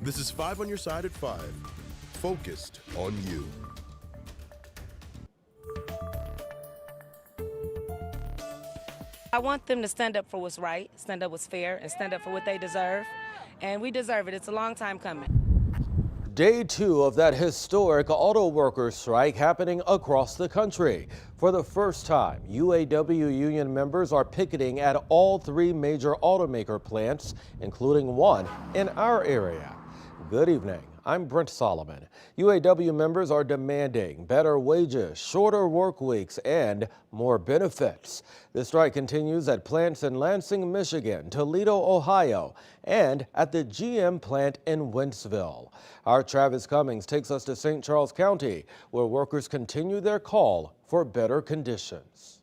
This is 5 on your side at 5. Focused on you. I want them to stand up for what's right, stand up what's fair, and stand up for what they deserve. And we deserve it. It's a long time coming. Day 2 of that historic auto workers strike happening across the country. For the first time, UAW union members are picketing at all 3 major automaker plants, including one in our area. Good evening. I'm Brent Solomon. UAW members are demanding better wages, shorter work weeks, and more benefits. The strike continues at plants in Lansing, Michigan, Toledo, Ohio, and at the GM plant in Wentzville. Our Travis Cummings takes us to St. Charles County, where workers continue their call for better conditions.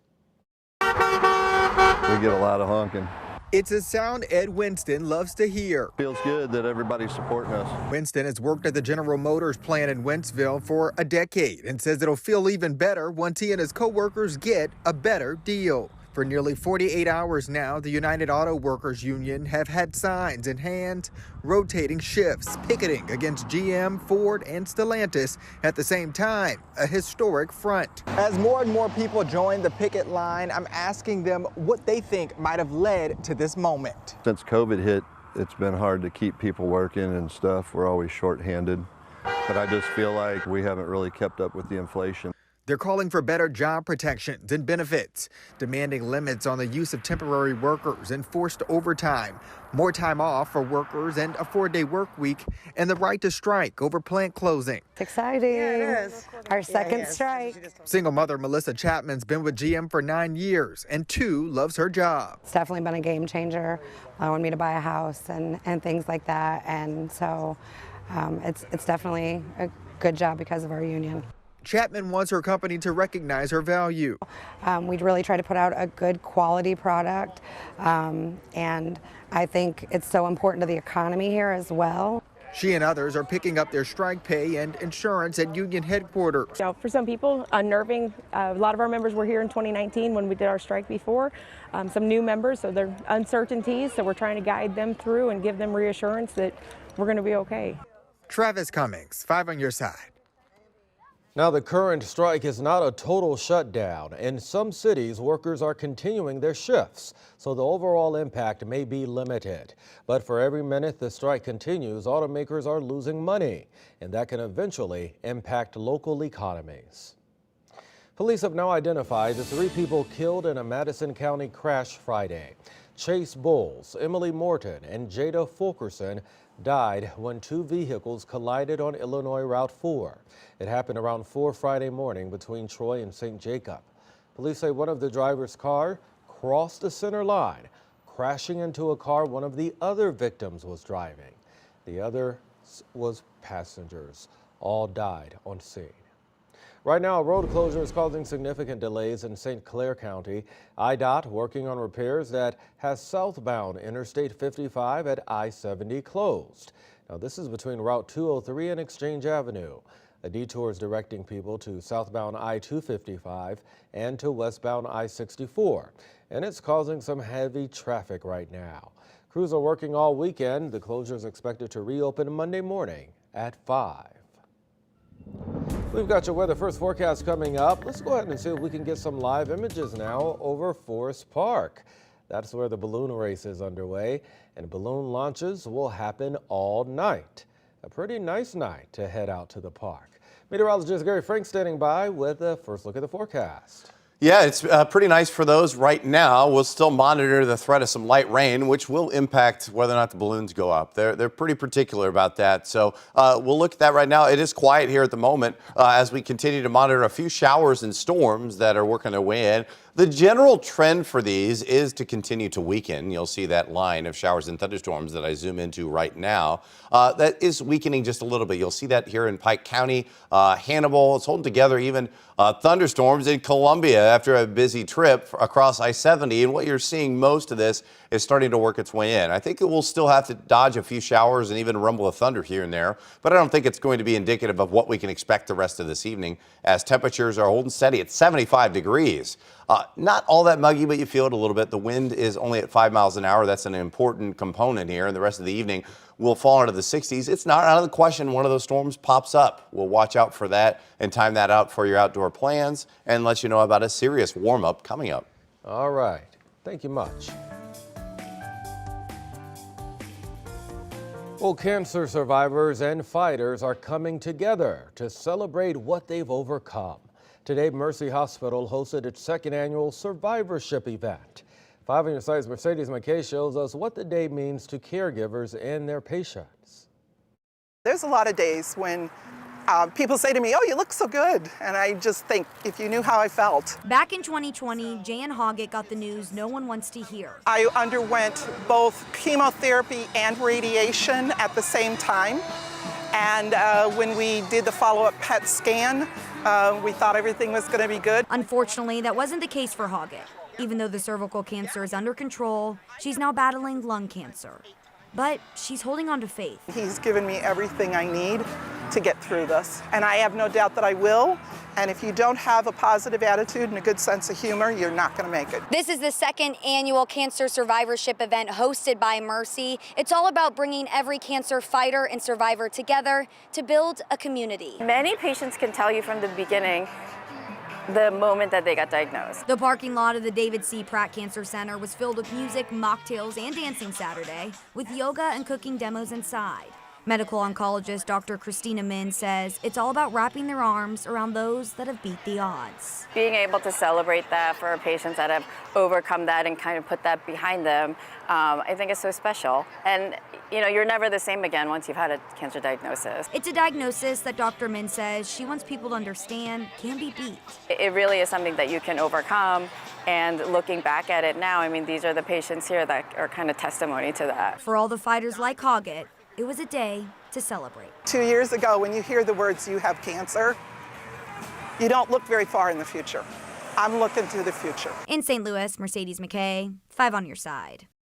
We get a lot of honking. It's a sound Ed Winston loves to hear. Feels good that everybody's supporting us. Winston has worked at the General Motors plant in Wentzville for a decade and says it'll feel even better once he and his co-workers get a better deal. For nearly 48 hours now, the United Auto Workers Union have had signs in hand, rotating shifts, picketing against GM, Ford, and Stellantis at the same time, a historic front. As more and more people join the picket line, I'm asking them what they think might have led to this moment. Since COVID hit, it's been hard to keep people working and stuff. We're always short-handed, but I just feel like we haven't really kept up with the inflation. They're calling for better job protections and benefits, demanding limits on the use of temporary workers and forced overtime, more time off for workers and a 4-day work week, and the right to strike over plant closing. It's exciting. Yeah, it is. Our second strike. Single mother Melissa Chapman's been with GM for 9 years and too loves her job. It's definitely been a game changer, allowing me to buy a house and things like that. And so it's definitely a good job because of our union. Chapman wants her company to recognize her value. We really try to put out a good quality product, and I think it's so important to the economy here as well. She and others are picking up their strike pay and insurance at union headquarters. So for some people, unnerving. A lot of our members were here in 2019 when we did our strike before. Some new members, so they're uncertainties, so we're trying to guide them through and give them reassurance that we're going to be okay. Travis Cummings, 5 on your side. Now, the current strike is not a total shutdown. In some cities, workers are continuing their shifts, so the overall impact may be limited. But for every minute the strike continues, automakers are losing money, and that can eventually impact local economies. Police have now identified the 3 people killed in a Madison County crash Friday. Chase Bowles, Emily Morton, and Jada Fulkerson died when 2 vehicles collided on Illinois Route 4. It happened around 4 Friday morning between Troy and St. Jacob. Police say one of the driver's car crossed the center line, crashing into a car one of the other victims was driving. The other was passengers. All died on scene. Right now, a road closure is causing significant delays in St. Clair County. IDOT working on repairs that has southbound Interstate 55 at I-70 closed. Now, this is between Route 203 and Exchange Avenue. A detour is directing people to southbound I-255 and to westbound I-64, and it's causing some heavy traffic right now. Crews are working all weekend. The closure is expected to reopen Monday morning at 5. We've got your weather first forecast coming up. Let's go ahead and see if we can get some live images now over Forest Park. That's where the balloon race is underway, and balloon launches will happen all night. A pretty nice night to head out to the park. Meteorologist Gary Frank standing by with a first look at the forecast. Yeah, it's pretty nice for those right now. We'll still monitor the threat of some light rain, which will impact whether or not the balloons go up. They're pretty particular about that. So we'll look at that right now. It is quiet here at the moment as we continue to monitor a few showers and storms that are working their way in. The general trend for these is to continue to weaken. You'll see that line of showers and thunderstorms that I zoom into right now. That is weakening just a little bit. You'll see that here in Pike County, Hannibal. It's holding together even thunderstorms in Columbia after a busy trip across I-70. And what you're seeing most of this is starting to work its way in. I think it will still have to dodge a few showers and even a rumble of thunder here and there, but I don't think it's going to be indicative of what we can expect the rest of this evening as temperatures are holding steady at 75 degrees. Not all that muggy, but you feel it a little bit. The wind is only at 5 miles an hour. That's an important component here. And the rest of the evening will fall into the 60s. It's not out of the question one of those storms pops up. We'll watch out for that and time that out for your outdoor plans and let you know about a serious warm-up coming up. All right. Thank you much. Well, cancer survivors and fighters are coming together to celebrate what they've overcome. Today, Mercy Hospital hosted its second annual survivorship event. 5 on your side's Mercedes McKay shows us what the day means to caregivers and their patients. There's a lot of days when people say to me, "Oh, you look so good." And I just think, if you knew how I felt. Back in 2020, Jan Hoggett got the news no one wants to hear. I underwent both chemotherapy and radiation at the same time. And when we did the follow-up PET scan, we thought everything was going to be good. Unfortunately, that wasn't the case for Hoggett. Even though the cervical cancer is under control, she's now battling lung cancer. But she's holding on to faith. He's given me everything I need to get through this. And I have no doubt that I will. And if you don't have a positive attitude and a good sense of humor, you're not going to make it. This is the second annual cancer survivorship event hosted by Mercy. It's all about bringing every cancer fighter and survivor together to build a community. Many patients can tell you from the beginning the moment that they got diagnosed. The parking lot of the David C. Pratt Cancer Center was filled with music, mocktails, and dancing Saturday, with yoga and cooking demos inside. Medical oncologist Dr. Christina Min says it's all about wrapping their arms around those that have beat the odds. Being able to celebrate that for patients that have overcome that and kind of put that behind them, I think is so special. And you know, you're never the same again once you've had a cancer diagnosis. It's a diagnosis that Dr. Min says she wants people to understand can be beat. It really is something that you can overcome. And looking back at it now, I mean, these are the patients here that are kind of testimony to that. For all the fighters like Hoggett, it was a day to celebrate. 2 years ago, when you hear the words, "you have cancer," you don't look very far in the future. I'm looking to the future. In St. Louis, Mercedes McKay, 5 on your side.